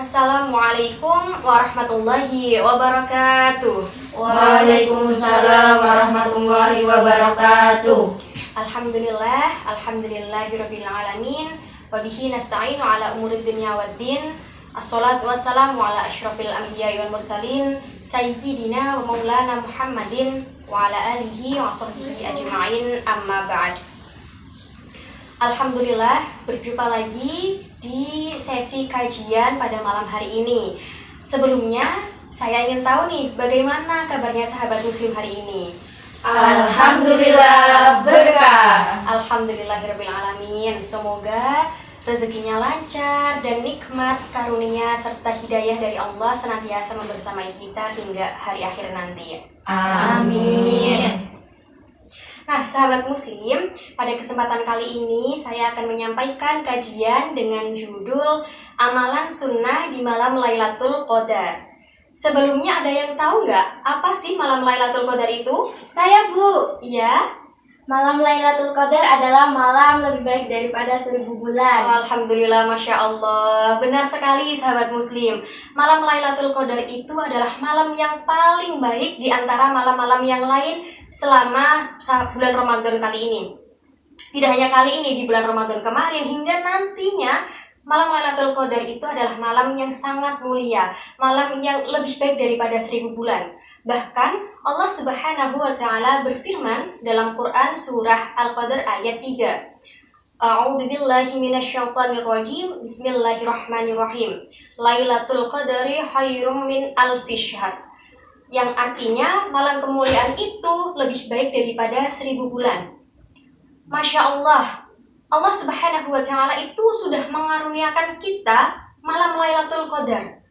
Assalamualaikum warahmatullahi wabarakatuh. Waalaikumsalam warahmatullahi wabarakatuh. Alhamdulillahirabbil alamin. Wa bihi nasta'inu ala umurid dunya waddin. Assalatu wassalamu ala asyrafil anbiya'i wal mursalin sayyidina wa maulana Muhammadin wa ala alihi wa sahbihi ajma'in, amma ba'd. Alhamdulillah, berjumpa lagi di sesi kajian pada malam hari ini. Sebelumnya, saya ingin tahu nih, bagaimana kabarnya sahabat muslim hari ini? Alhamdulillah, berkah. Alhamdulillahirabbil alamin. Semoga rezekinya lancar dan nikmat karunia serta hidayah dari Allah senantiasa membersamai kita hingga hari akhir nanti. Amin. Nah, sahabat muslim, pada kesempatan kali ini saya akan menyampaikan kajian dengan judul Amalan Sunnah di Malam Lailatul Qadar. Sebelumnya ada yang tahu nggak apa sih malam Lailatul Qadar itu? Saya, Bu. Iya. Malam Lailatul Qadar adalah malam lebih baik daripada 1000 bulan. Alhamdulillah, Masya Allah. Benar sekali sahabat muslim. Malam Lailatul Qadar itu adalah malam yang paling baik di antara malam-malam yang lain selama bulan Ramadan kali ini. Tidak hanya kali ini, di bulan Ramadan kemarin hingga nantinya, malam Lailatul Qadar itu adalah malam yang sangat mulia, malam yang lebih baik daripada 1000 bulan. Bahkan Allah Subhanahu wa Ta'ala berfirman dalam Quran surah Al-Qadar ayat 3. A'udzubillahi minasyaitonirrajim. Bismillahirrahmanirrahim. Lailatul Qadari khairum min alfi syahr. Yang artinya malam kemuliaan itu lebih baik daripada 1000 bulan. Masya Allah, Allah Subhanahu wa Ta'ala itu sudah mengaruniakan kita malam Lailatul Qadar,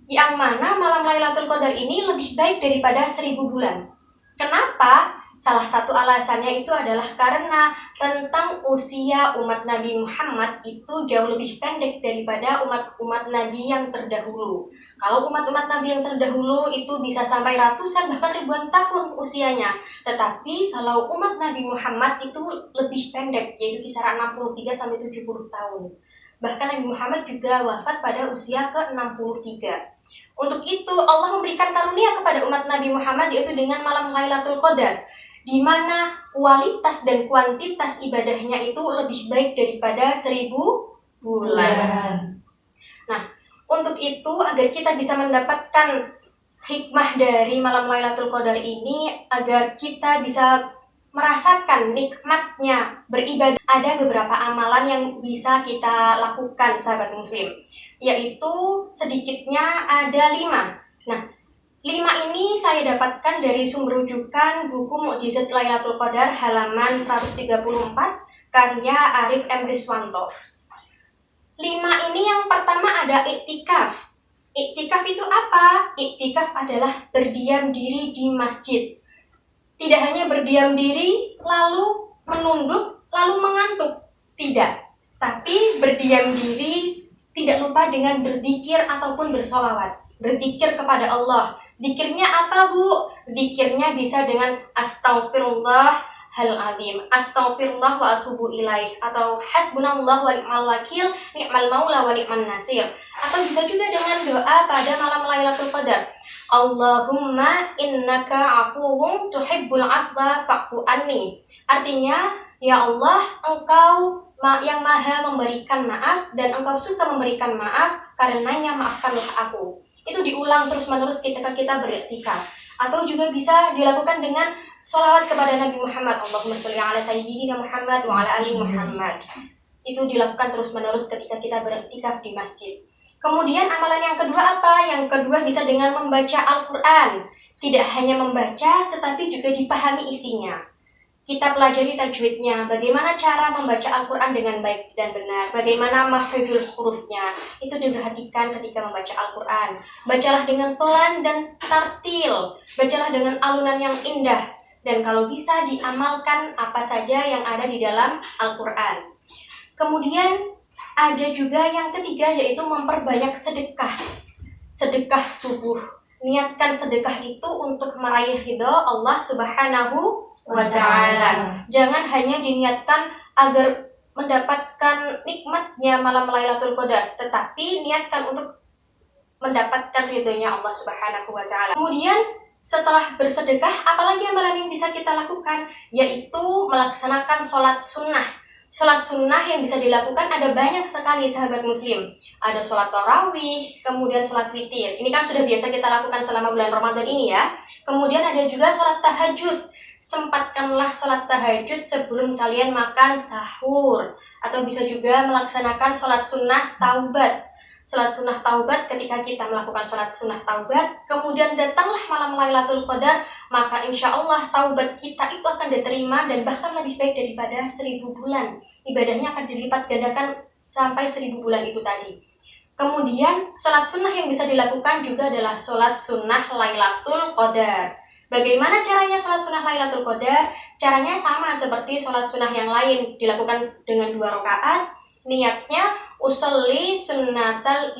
yang mana malam Lailatul Qadar ini lebih baik daripada 1000 bulan. Kenapa? Salah satu alasannya itu adalah karena rentang usia umat Nabi Muhammad itu jauh lebih pendek daripada umat-umat Nabi yang terdahulu. Kalau umat-umat Nabi yang terdahulu itu bisa sampai ratusan bahkan ribuan tahun usianya. Tetapi kalau umat Nabi Muhammad itu lebih pendek, yaitu kisaran 63-70 tahun. Bahkan Nabi Muhammad juga wafat pada usia ke-63. Untuk itu Allah memberikan karunia kepada umat Nabi Muhammad yaitu dengan malam Lailatul Qadar, di mana kualitas dan kuantitas ibadahnya itu lebih baik daripada 1000 bulan. Nah, untuk itu agar kita bisa mendapatkan hikmah dari malam Lailatul Qadar ini, agar kita bisa merasakan nikmatnya beribadah, ada beberapa amalan yang bisa kita lakukan sahabat muslim, yaitu sedikitnya ada 5. Nah, 5 ini saya dapatkan dari sumber rujukan buku Mukjizat Lailatul Qadar halaman 134 karya Arif M. Riswanto. 5 ini yang pertama ada iktikaf. Iktikaf itu apa? Iktikaf adalah berdiam diri di masjid. Tidak hanya berdiam diri, lalu menunduk, lalu mengantuk. Tidak. Tapi berdiam diri tidak lupa dengan berzikir ataupun bersolawat. Berzikir kepada Allah. Zikirnya apa, Bu? Zikirnya bisa dengan astaghfirullahal-azim, astaghfirullah wa atubu ilaih, atau hasbunallah wa ni'mal wakil, ni'mal maula wa ni'man nasir. Atau bisa juga dengan doa pada malam Lailatul Qadar. Allahumma innaka afuwun tuhibbul afwa fa'fu anni. Artinya, ya Allah, Engkau yang maha memberikan maaf dan Engkau suka memberikan maaf, karenanya maafkanlah aku. Itu diulang terus-menerus ketika kita beriktikaf. Atau juga bisa dilakukan dengan sholawat kepada Nabi Muhammad. Allahumma sholli ala sayyidina Muhammad wa ala ali Muhammad. Itu dilakukan terus-menerus ketika kita beriktikaf di masjid. Kemudian amalan yang kedua apa? Yang kedua bisa dengan membaca Al-Quran. Tidak hanya membaca, tetapi juga dipahami isinya. Kita pelajari tajwidnya, bagaimana cara membaca Al-Quran dengan baik dan benar, bagaimana makhrajul hurufnya, itu diperhatikan ketika membaca Al-Quran. Bacalah dengan pelan dan tartil, bacalah dengan alunan yang indah, dan kalau bisa diamalkan apa saja yang ada di dalam Al-Quran. Kemudian ada juga yang ketiga yaitu memperbanyak sedekah. Sedekah subuh. Niatkan sedekah itu untuk meraih ridha Allah Subhanahu wa Ta'ala. Jangan hanya diniatkan agar mendapatkan nikmatnya malam Lailatul Qadar, tetapi niatkan untuk mendapatkan ridhonya Allah Subhanahu wa Ta'ala. Kemudian setelah bersedekah, apalagi amalan yang bisa kita lakukan, yaitu melaksanakan sholat sunnah. Sholat sunnah yang bisa dilakukan ada banyak sekali, sahabat muslim. Ada sholat tarawih, kemudian sholat witir. Ini kan sudah biasa kita lakukan selama bulan Ramadan ini ya. Kemudian ada juga sholat tahajud. Sempatkanlah sholat tahajud sebelum kalian makan sahur. Atau bisa juga melaksanakan sholat sunnah taubat. Sholat sunnah taubat, ketika kita melakukan sholat sunnah taubat, kemudian datanglah malam Lailatul Qadar, maka insya Allah taubat kita itu akan diterima dan bahkan lebih baik daripada 1000 bulan. Ibadahnya akan dilipat gandakan sampai 1000 bulan itu tadi. Kemudian sholat sunnah yang bisa dilakukan juga adalah sholat sunnah Lailatul Qadar. Bagaimana caranya sholat sunnah Lailatul Qadar? Caranya sama seperti sholat sunnah yang lain, dilakukan dengan 2 rakaat. Niatnya usolli sunnatal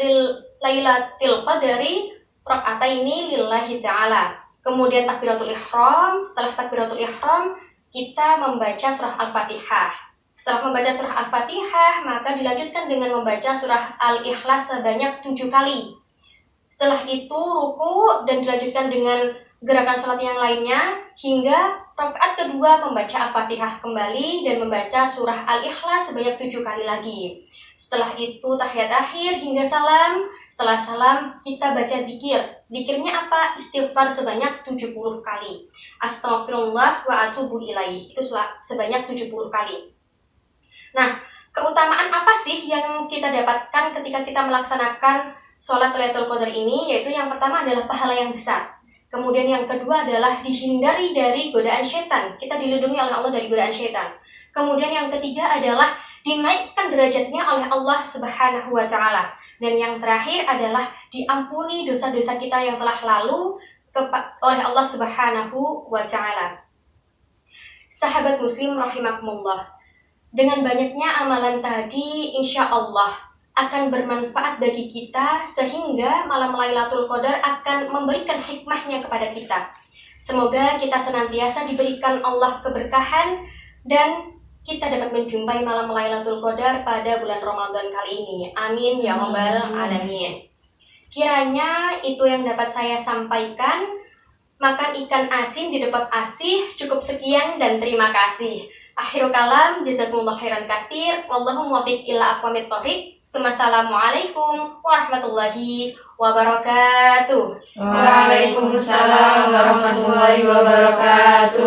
lailatul qadari rakaataini lillahi ta'ala. Kemudian takbiratul ihram. Setelah takbiratul ihram, kita membaca surah Al-Fatihah. Setelah membaca surah Al-Fatihah, maka dilanjutkan dengan membaca surah Al-Ikhlas sebanyak 7 kali. Setelah itu ruku dan dilanjutkan dengan gerakan sholat yang lainnya hingga rakaat kedua membaca Al-Fatihah kembali dan membaca surah Al-Ikhlas sebanyak 7 kali lagi. Setelah itu tahiyat akhir hingga salam. Setelah salam kita baca zikir. Zikirnya apa? Istighfar sebanyak 70 kali. Astaghfirullah wa atubu ilaih. Itu sebanyak 70 kali. Nah, keutamaan apa sih yang kita dapatkan ketika kita melaksanakan sholat Lailatul Qadar ini? Yaitu yang pertama adalah pahala yang besar. Kemudian yang kedua adalah dihindari dari godaan setan. Kita dilindungi oleh Allah dari godaan setan. Kemudian yang ketiga adalah dinaikkan derajatnya oleh Allah Subhanahu wa Ta'ala. Dan yang terakhir adalah diampuni dosa-dosa kita yang telah lalu oleh Allah Subhanahu wa Ta'ala. Sahabat muslim rahimakumullah, dengan banyaknya amalan tadi insya Allah akan bermanfaat bagi kita sehingga malam Lailatul Qadar akan memberikan hikmahnya kepada kita. Semoga kita senantiasa diberikan Allah keberkahan dan kita dapat menjumpai malam Lailatul Qadar pada bulan Ramadan kali ini. Amin ya rabbal alamin. Kiranya itu yang dapat saya sampaikan. Makan ikan asin di depan asih. Cukup sekian dan terima kasih. Akhirul kalam, jazakumullah khairan katsir. Wallahu muwaffiq ila aqwamit thoriq. Assalamualaikum warahmatullahi wabarakatuh. Waalaikumsalam warahmatullahi wabarakatuh.